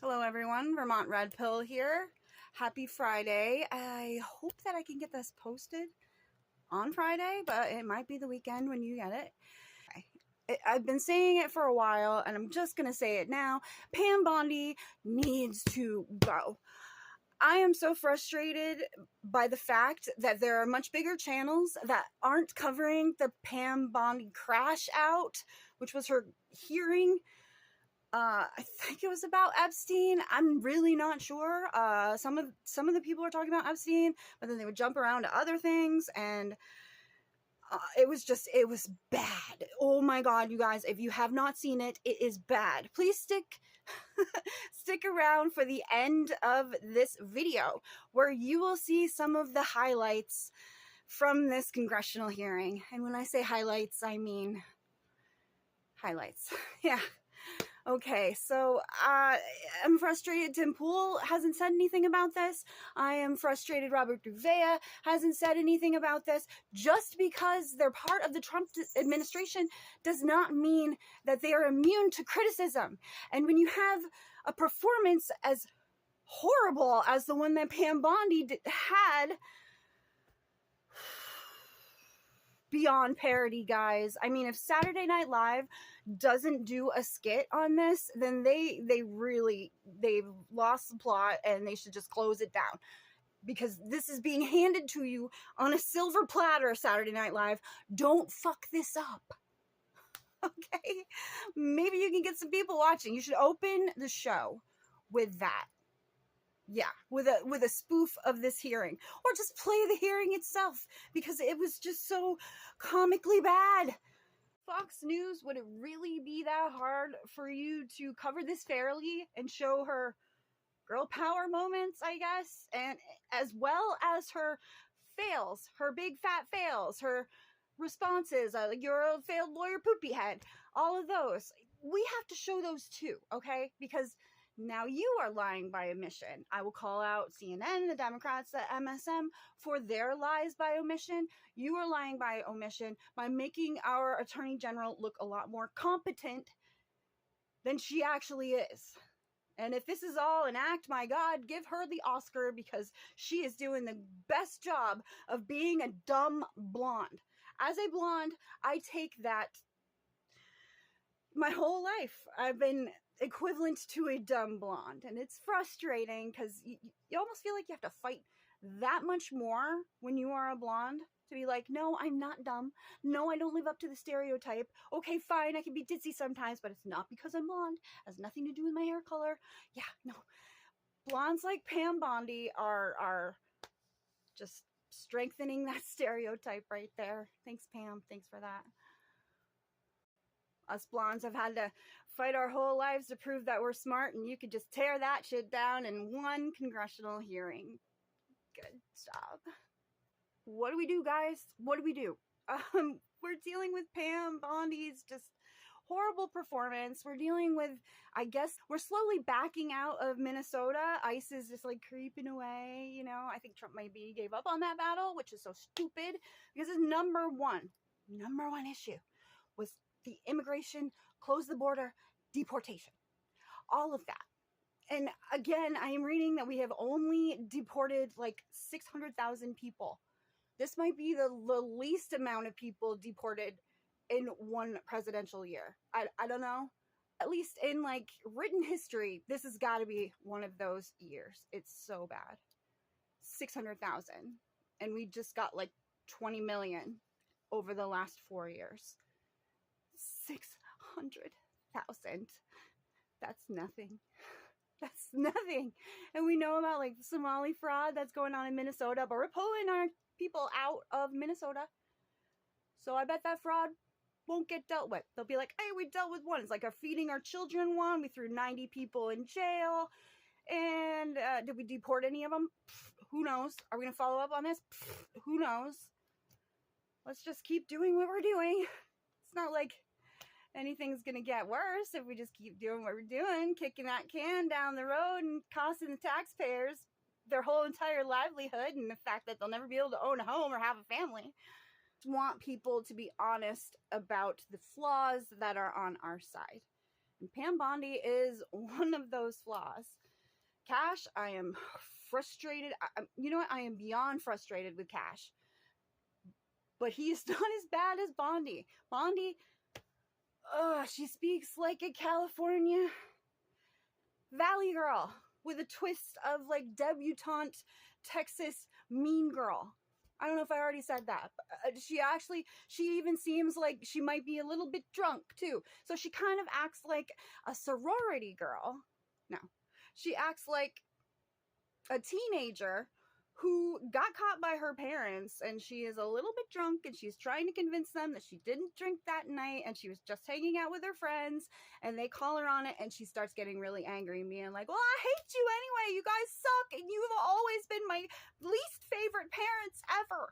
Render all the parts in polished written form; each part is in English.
Hello everyone, Vermont Red Pill here. Happy Friday. I hope that I can get this posted on Friday, but it might be the weekend when you get it. I've been saying it for a while, and I'm just going to say it now. Pam Bondi needs to go. I am so frustrated by the fact that there are much bigger channels that aren't covering the Pam Bondi crash out, which was her hearing. I think it was about Epstein. I'm really not sure. Some of the people are talking about Epstein, but then they would jump around to other things, and it was bad. Oh my God, you guys, if you have not seen it, it is bad. Please stick around for the end of this video where you will see some of the highlights from this congressional hearing. And when I say highlights, I mean highlights. Yeah. Okay, so I'm frustrated Tim Pool hasn't said anything about this. I am frustrated Robert Gouveia hasn't said anything about this. Just because they're part of the Trump administration does not mean that they are immune to criticism. And when you have a performance as horrible as the one that Pam Bondi had, beyond parody, guys. I mean, if Saturday Night Live doesn't do a skit on this, then they've lost the plot and they should just close it down, because this is being handed to you on a silver platter. Saturday Night Live, don't fuck this up. Okay, maybe you can get some people watching. You should open the show with that. Yeah, with a spoof of this hearing, or just play the hearing itself, because it was just so comically bad. Fox News, would it really be that hard for you to cover this fairly and show her girl power moments, I guess, and as well as her fails, her big fat fails, her responses, like you're a failed lawyer poopy head, all of those. We have to show those too, okay? Because now you are lying by omission. I will call out CNN, the Democrats, the MSM for their lies by omission. You are lying by omission by making our Attorney General look a lot more competent than she actually is. And if this is all an act, my God, give her the Oscar, because she is doing the best job of being a dumb blonde. As a blonde, I take that my whole life. I've been equivalent to a dumb blonde, and it's frustrating because you almost feel like you have to fight that much more when you are a blonde to be like, no, I'm not dumb. No, I don't live up to the stereotype. Okay, fine, I can be ditzy sometimes, but it's not because I'm blonde. It has nothing to do with my hair color. Yeah, no. Blondes like Pam Bondi are just strengthening that stereotype right there. Thanks, Pam. Thanks for that. Us blondes have had to fight our whole lives to prove that we're smart, and you could just tear that shit down in one congressional hearing. Good job. What do we do, guys? What do we do? We're dealing with Pam Bondi's just horrible performance. We're dealing with, I guess, we're slowly backing out of Minnesota. ICE is just like creeping away, you know. I think Trump maybe gave up on that battle, which is so stupid, because his number one issue was the immigration, close the border, deportation, all of that. And again, I am reading that we have only deported like 600,000 people. This might be the least amount of people deported in one presidential year. I don't know. At least in like written history, this has got to be one of those years. It's so bad. 600,000. And we just got like 20 million over the last 4 years. 600,000. That's nothing. That's nothing. And we know about like the Somali fraud that's going on in Minnesota, but we're pulling our people out of Minnesota. So I bet that fraud won't get dealt with. They'll be like, hey, we dealt with one. It's like a feeding our children one. We threw 90 people in jail. And did we deport any of them? Who knows? Are we going to follow up on this? Who knows? Let's just keep doing what we're doing. It's not like anything's going to get worse if we just keep doing what we're doing, kicking that can down the road and costing the taxpayers their whole entire livelihood, and the fact that they'll never be able to own a home or have a family. Want people to be honest about the flaws that are on our side. Pam Bondi is one of those flaws. Cash, I am frustrated. You know what? I am beyond frustrated with Cash. But he is not as bad as Bondi. Bondi, she speaks like a California Valley girl with a twist of like debutante Texas mean girl. I don't know if I already said that. But she even seems like she might be a little bit drunk too. So she kind of acts like a sorority girl. No, she acts like a teenager who got caught by her parents, and she is a little bit drunk, and she's trying to convince them that she didn't drink that night, and she was just hanging out with her friends, and they call her on it, and she starts getting really angry and being like, well, I hate you anyway, you guys suck, and you've always been my least favorite parents ever.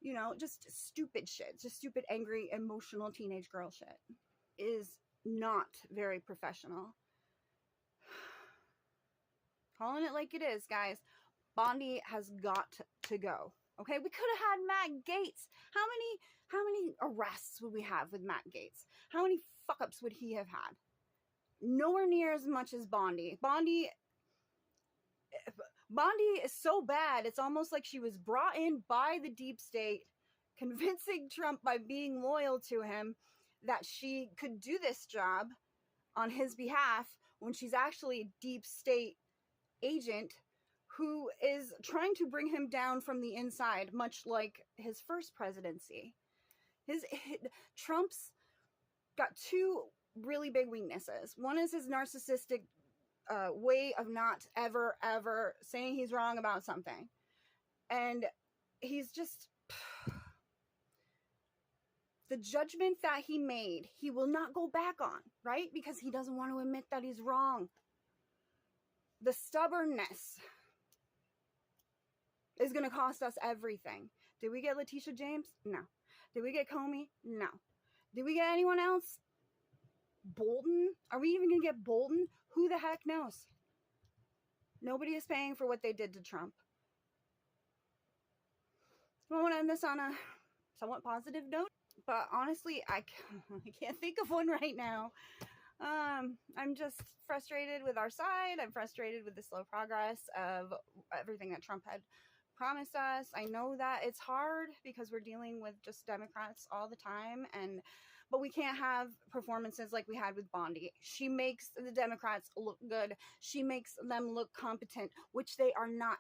You know, just stupid shit, just stupid, angry, emotional teenage girl shit is not very professional. Calling it like it is, guys. Bondi has got to go. Okay, we could have had Matt Gaetz. How many arrests would we have with Matt Gaetz? How many fuck-ups would he have had? Nowhere near as much as Bondi. Bondi is so bad, it's almost like she was brought in by the deep state, convincing Trump by being loyal to him that she could do this job on his behalf when she's actually a deep state agent who is trying to bring him down from the inside, much like his first presidency. Trump's got two really big weaknesses. One is his narcissistic way of not ever saying he's wrong about something. And he's just... the judgment that he made, he will not go back on, right? Because he doesn't want to admit that he's wrong. The stubbornness is going to cost us everything. Did we get Letitia James? No. Did we get Comey? No. Did we get anyone else? Bolton? Are we even going to get Bolton? Who the heck knows? Nobody is paying for what they did to Trump. I want to end this on a somewhat positive note, but honestly, I can't think of one right now. I'm just frustrated with our side. I'm frustrated with the slow progress of everything that Trump had promised us. I know that it's hard because we're dealing with just Democrats all the time, but we can't have performances like we had with Bondi. She makes the Democrats look good. She makes them look competent, which they are not.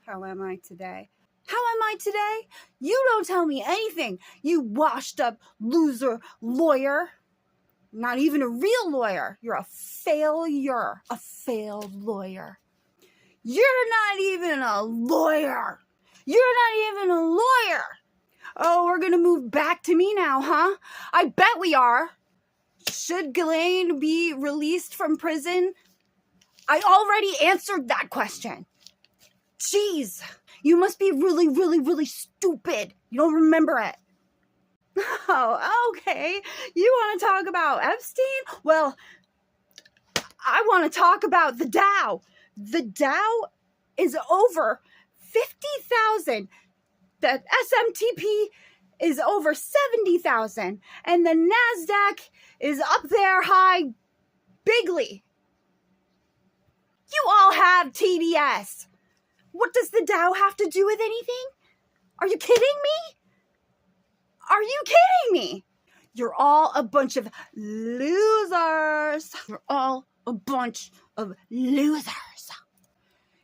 How am I today? How am I today? You don't tell me anything, you washed up loser lawyer. Not even a real lawyer. You're a failure. A failed lawyer. You're not even a lawyer. You're not even a lawyer. Oh, we're going to move back to me now, huh? I bet we are. Should Ghislaine be released from prison? I already answered that question. Jeez. You must be really, really, really stupid. You don't remember it. Oh, okay. You want to talk about Epstein? Well, I want to talk about the Dow. The Dow is over 50,000. The SMTP is over 70,000. And the NASDAQ is up there high bigly. You all have TDS. What does the Dow have to do with anything? Are you kidding me? Are you kidding me? You're all a bunch of losers. You're all a bunch of losers.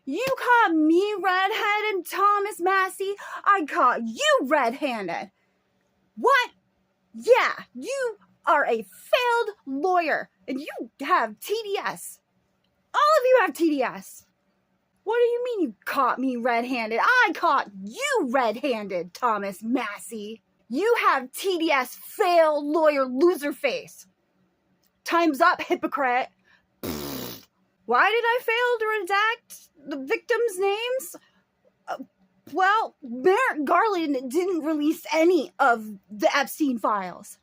You caught me red-handed, Thomas Massey. I caught you red-handed. What? Yeah, you are a failed lawyer, and you have TDS. All of you have TDS. What do you mean you caught me red-handed? I caught you red-handed, Thomas Massey. You have TDS, failed lawyer, loser face. Time's up, hypocrite. Why did I fail to redact the victims' names? Well, Merrick Garland didn't release any of the Epstein files.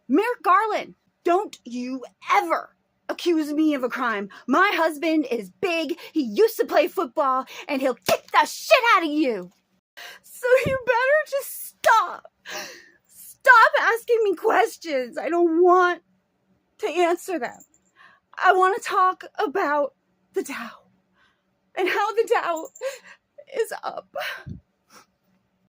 Merrick Garland, don't you ever accuse me of a crime. My husband is big, he used to play football, and he'll kick the shit out of you. So you better just stop. Stop asking me questions. I don't want to answer them. I want to talk about the Dow and how the Dow is up.